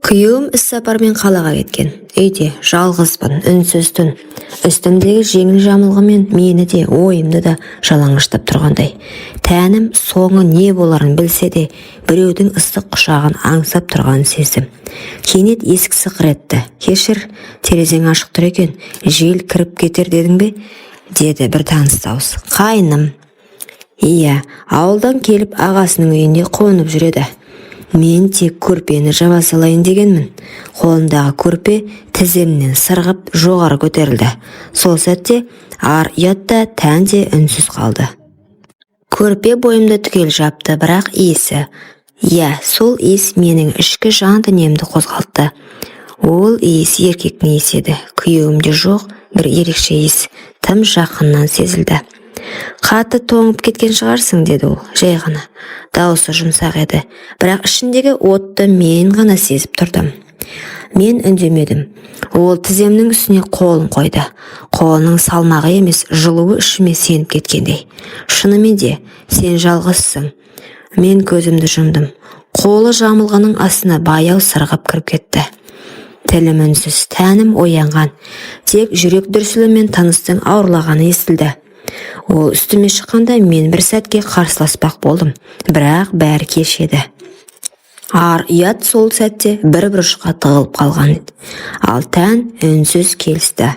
Күйеуім іссапармен қалаға кеткен. Үйде жалғызбын, үнсіз түн. Үстімдегі жеңіл жамылғымен мені де, ойымды да жалаңаштап тұрғандай. Тәнім соңы не боларын білсе де, біреудің ыстық құшағын аңсап тұрғанын сездім. Кенет есік сықыр етті. «Кешір, терезең ашық тұр екен, жел кіріп кетер дедің бе?» деді бір таныс дауыс. «Қайным». «Иә, ауылдан келіп ағасының үйінде қонып жүреді. Мен тек көрпені жаба салайын дегенмін». Қолындағы көрпе тіземнен сырғып жоғары көтерілді. Сол сәтте ар ұятта тән де үнсіз қалды. Көрпе бойымды түгел жапты, бірақ иісі, сол иіс менің ішкі жан дүниемді қозғалтты. Ол иіс еркектің иісі еді. Күйеуімде жоқ бір ерекше иіс тым жақыннан сезілді. «Қатты тоңып кеткен шығарсың», деді ол, жай ғана. Дауысы жұмсақ еді, бірақ ішіндегі отты мен ғана сезіп тұрдым. Мен үндемедім. Ол тіземнің үстіне қолын қойды. Қолының салмағы емес, жылуы ішіме сеніп кеткендей. «Шынымен де, сен жалғызсың». Мен көзімді жұмдым. Қолы жамылғының астына баяу сырғып кіріп кетті. Тілім үнсіз, тәнім оянған. Тек жүрек дүрсілімен тыныстың ауырлағаны естілді. Ол үстіме шыққанда мен бір сәтке қарсыласпақ болдым, бірақ бәрі кеш еді. Ар ұят сол сәтте бір бұрышқа тығылып қалған еді, ал тән үнсіз келісті.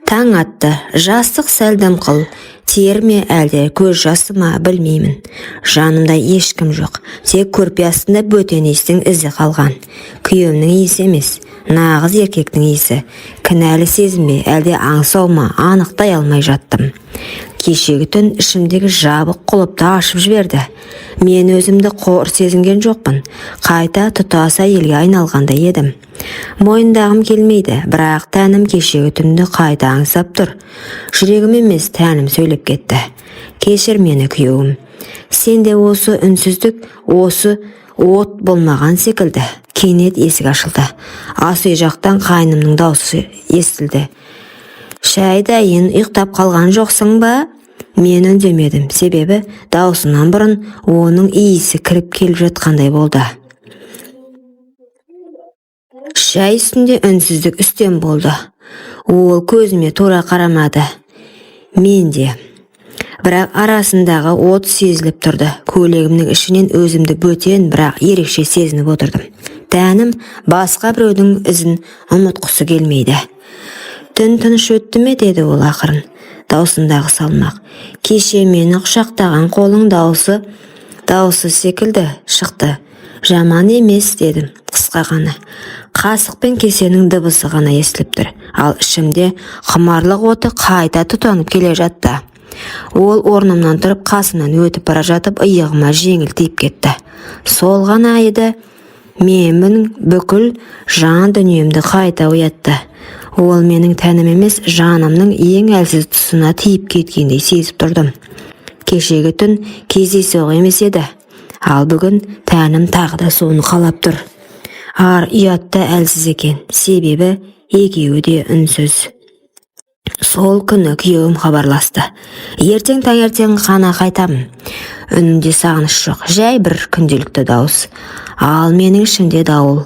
Таң атты, жастық сәл дымқыл, тер ме әлде көз жасы ма білмеймін. Жанымда ешкім жоқ, тек көрпе астында бөтен иістің ізі қалған. Күйеуімнің иісі емес, нағыз еркектің иісі. Кінәлі сезім бе, әлде аңсау ма, анықтай алмай жаттым. Кешегі түн ішімдегі жабық құлыпты ашып жіберді. Мен өзімді қор сезінген жоқпын. Қайта тұтас әйелге айналғандай едім. Мойындағым келмейді, бірақ тәнім кешегі түнді қайта аңсап тұр. Жүрегім емес, тәнім сөйлеп кетті. «Кешір мені, күйеуім. Сенде осы үнсіздік, осы от болмаған секілді». Кенет есік ашылды. Ас үй жақтан қайнымның даусы естілді. «Шәй дайын, ұйықтап қалған жоқсың ба?» Мен үндемедім, себебі даусынан бұрын оның иісі кіріп келіп жатқандай болды. Шәй үстінде үнсіздік үстем болды. Ол көзіме тура қарамады. Мен де. Бірақ арасындағы от сезіліп тұрды. Көйлегімнің ішінен өзімді бөтен, бірақ ерекше сезініп отырдым. Тәнім басқа біреудің ізін ұмытқысы келмейді. «Түн тыныш өтті ме?» деді ол ақырын. Даусындағы салмақ. «Кеше мені құшақтаған қолың дауысы секілді шықты. Жаман емес», дедім қысқа ғана. Қасық пен кесенің дыбысы ғана естіліп тұр, ал ішімде құмарлық оты қайта тұтанып келе жатты. Ол орнымнан тұрып қасымнан өтіп бара жатып иығыма жеңіл тиіп кетті. Сол ғана еді, менің бүкіл жан дүниемді қайта оятты. Ол менің тәнім емес, жанымның ең әлсіз тұсына тиіп кеткендей сезіп тұрдым. Кешегі түн кездейсоқ емес еді, ал бүгін тәнім тағы да соны қалап тұр. Ар ұятта әлсіз екен, себебі екеуі де үнсіз. Сол күні күйеуім хабарласты. «Ертең таңертең ғана қайтамын». Үнінде сағыныш жоқ, жай бір күнделікті дауыс. Ал менің ішімде дауыл.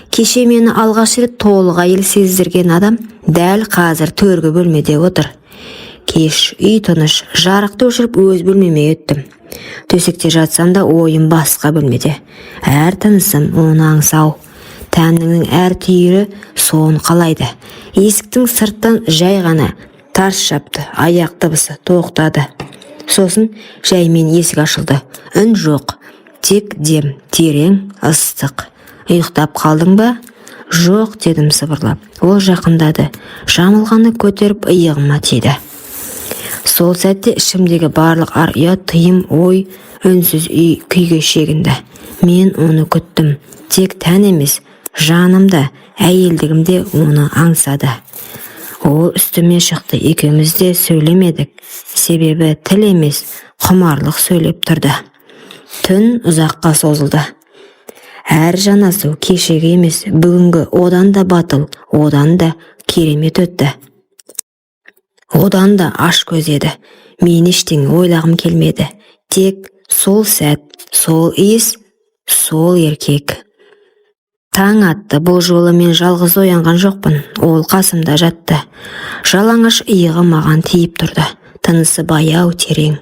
Кеше мені алғаш рет толық әйел сездірген адам дәл қазір төргі бөлмеде отыр. Кеш, үй тыныш, жарықты өшіріп өз бөлмеме өттім. Төсекте жатсам да ойым басқа бөлмеде. Әр тынысым оны аңсау. Тәнімнің әр түйірі соны қалайды. Есіктің сырттан жай ғана тарс жапты, аяқ дыбысы тоқтады. Сосын жаймен есік ашылды. Үн жоқ, тек дем, терең, ыстық. «Ұйықтап қалдың ба?» «Жоқ», дедім сыбырлап. Ол жақындады, жамылғаны көтеріп иығыма тиді. Сол сәтте ішімдегі барлық ар ұят, тыйым, ой, үнсіз күйге шегінді. Мен оны күттім. Тек тән емес, жанымда, әйелдігімде оны аңсады. Ол үстіме шықты, екеуміз де сөйлемедік, себебі тіл емес, құмарлық сөйлеп тұрды. Түн ұзаққа созылды. Әр жанасу кешегі емес, бүгінгі одан да батыл, одан да керемет өтті. Одан да аш көз еді. Мен ештеңе ойлағым келмеді. Тек сол сәт, сол иіс, сол еркек. Таң атты, бұл жолы мен жалғыз оянған жоқпын, ол қасымда жатты. Жалаңаш иығы маған тиіп тұрды, тынысы баяу терең.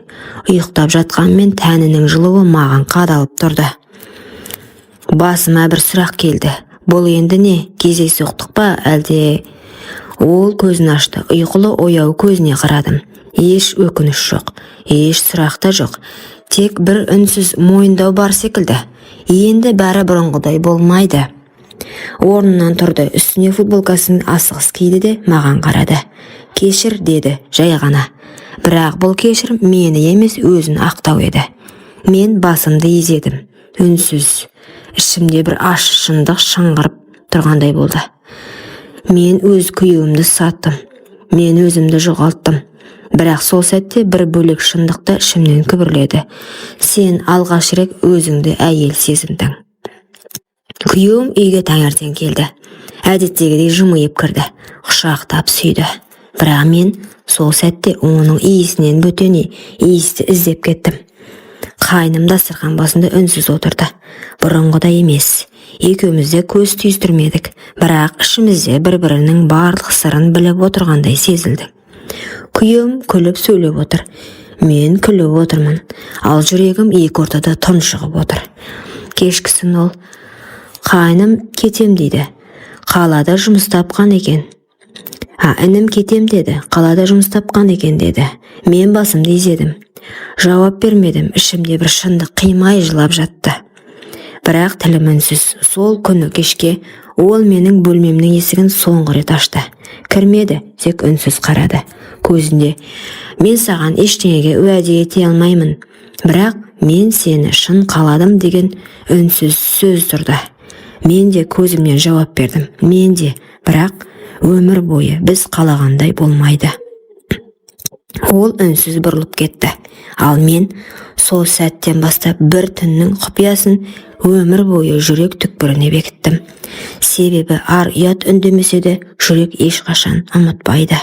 Ұйықтап жатқанмен тәнінің жылуы маған қадалып тұрды. Басыма бір сұрақ келді. Бұл енді не, кездейсоқтық па, әлде? Ол көзін ашты, ұйқылы ояу көзіне қарадым. Еш өкініш жоқ, еш сұрақ та жоқ. Тек бір үнсіз мойындау бар секілді. Енді бәрі бұрынғыдай болмайды. Орнынан тұрды, үстіне футболкасын асығыс киді де маған қарады. Кешір, деді, жай ғана. Бірақ бұл кешір мені емес өзін ақтау еді. Мен басымды изедім, үнсіз. Ішімде бір аш шындық шыңғырып тұрғандай болды. Мен өз күйеуімді саттым, мен өзімді жоғалттым. Бірақ сол сәтте бір бөлек шындықты ішімнен күбірледі. Сен алғаш рет өзіңді әйел сезіндің. Күйеуім үйге таңертең келді. Әдеттегідей жымиып кірді, құшақтап сүйді. Бірақ мен сол сәтте оның иісінен бөтене иісті іздеп кеттім. Қайным дастархан басында үнсіз отырды. Бұрынғыдай емес. Екеумізде көз түйістірмедік, бірақ ішімізде бір-бірінің барлық сырын біліп отырғандай сезілді. Күйеуім күліп сөйлеп отыр. Мен күліп отырмын, ал жүрегім екі ортада тұншығып отыр. Кешкісін ол, қайным кетем дейді. Қалада жұмыс тапқан екен. Інім кетем деді, қалада жұмыс тапқан екен деді. Мен басымды изедім. Жауап бермедім, ішімде бір шындық қимай жылап жатты. Бірақ тілім үнсіз. Сол күні кешке ол менің бөлмемнің есігін соңғы рет ашты. Кірмеді, тек үнсіз қарады. Көзінде, мен саған ештеңеге уәде ете алмаймын, бірақ мен сені шын қаладым деген үнсіз сөз тұрды. Мен де көзімнен жауап бердім. Мен де, бірақ өмір бойы біз қалағандай болмайды. Ол үнсіз бұрылып кетті. Ал мен сол сәттен бастап бір түннің құпиясын өмір бойы жүрек түкпіріне бекіттім. Себебі ар ұят үндемесе де жүрек ешқашан ұмытпайды.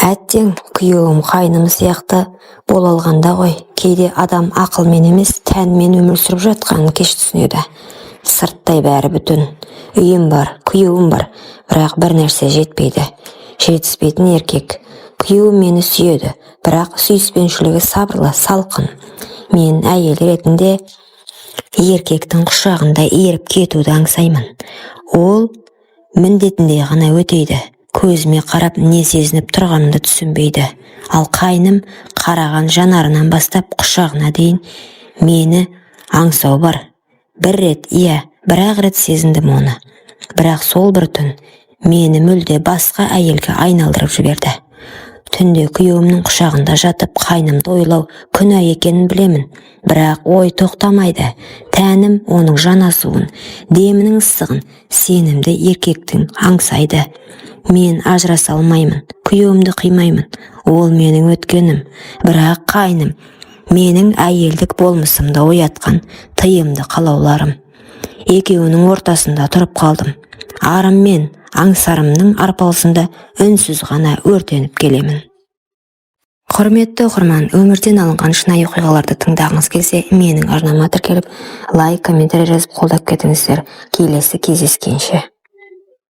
Әттең, күйеуім қайным сияқты бола алғанда ғой, кейде адам ақылмен емес, тәнмен өмір сүріп жатқанын кеш түсінеді. Сырттай бәрі бүтін. Үйім бар, күйеуім бар, бірақ бір нәрсе жетпейді. Жетіспейтін еркек. Күйеуім мені сүйеді, бірақ сүйіспеншілігі сабырлы, салқын. Мен әйел ретінде еркектің құшағында еріп кетуді аңсаймын. Ол міндетінде ғана өтейді. Көзіме қарап не сезініп тұрғанымды түсінбейді. Ал қайным қараған жанарынан бастап құшағына дейін мені аңсау бар. Бір рет, бір-ақ рет сезіндім оны. Бірақ сол бір түн мені мүлде басқа әйелге айналдырып жіберді. Түнде күйеуімнің құшағында жатып қайнымды ойлау күнә екенін білемін. Бірақ ой тоқтамайды. Тәнім оның жанасуын, демінің ыстығын, сенімді еркектің аңсайды. Мен ажыраса алмаймын, күйеуімді қимаймын. Ол менің өткенім, бірақ қайным менің әйелдік болмысымды оятқан тыйымды қалауларым. Екеуінің ортасында тұрып қалдым. Арым мен аңсарымның арпалысында үнсіз ғана өртеніп келемін. Құрметті оқырман, өмірден алынған шынайы оқиғаларды тыңдағыңыз келсе, менің арнама тіркеліп, лайк, комментарий жазып қолдап кетіңіздер. Келесі кездескенше.